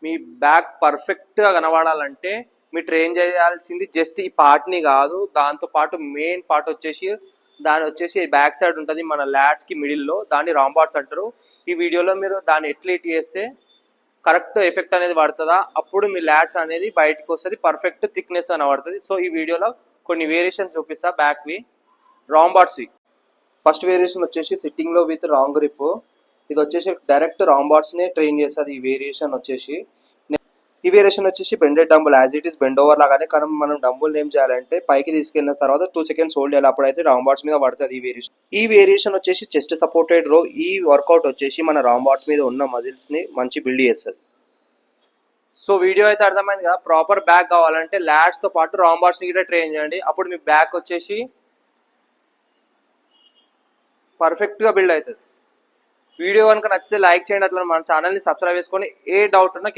మీ back పర్ఫెక్ట్గా కనబడాలంటే మీరు train చేయాల్సింది జస్ట్ ఈ పార్ట్ని కాదు, దాంతోపాటు మెయిన్ పార్ట్ వచ్చేసి దాని వచ్చేసి బ్యాక్ సైడ్ ఉంటుంది మన ల్యాడ్స్కి మిడిల్లో, దాన్ని రాంబార్డ్స్ అంటారు. ఈ వీడియోలో మీరు దాన్ని ఎట్లా ఇట్ చేస్తే కరెక్ట్ ఎఫెక్ట్ అనేది పడుతుందా, అప్పుడు మీ ల్యాడ్స్ అనేది బయటకు వస్తుంది, పర్ఫెక్ట్ థిక్నెస్ అని పడుతుంది. సో ఈ వీడియోలో కొన్ని వేరియేషన్స్ చూపిస్తా బ్యాక్వి రాంబార్డ్స్వి. ఫస్ట్ వేరియేషన్ వచ్చేసి సిట్టింగ్లో విత్ రాంగ్ గ్రిప్. ఇది వచ్చేసి డైరెక్ట్ రాంబార్డ్స్నే ట్రైన్ చేస్తుంది. ఈ వేరియేషన్ వచ్చేసి bended dumbbell as it is bend over లాగానే, కానీ మనం డంబుల్ ఏం చేయాలంటే పైకి తీసుకెళ్ళిన తర్వాత 2 seconds హోల్డ్ చేయాలి, అప్పుడైతే రాంబార్డ్స్ మీద పడుతుంది ఈ వేరియేషన్ వచ్చేసి చెస్ట్ సపోర్టెడ్ రో. ఈ వర్కౌట్ వచ్చేసి మన రాంబార్డ్స్ మీద ఉన్న మజిల్స్ని మంచి బిల్డ్ చేస్తుంది. సో వీడియో అయితే అర్థమైంది కదా. ప్రాపర్ బ్యాక్ కావాలంటే ల్యాడ్స్తో పాటు రాంబార్డ్స్ని కూడా ట్రైన్ చేయండి, అప్పుడు మీ బ్యాక్ వచ్చేసి పర్ఫెక్ట్గా బిల్డ్ అవుతుంది. వీడియో కనుక నచ్చితే లైక్ చేయండి, అట్లా మన ఛానల్ని సబ్స్క్రైబ్ చేసుకొని ఏ డౌట్ ఉన్నా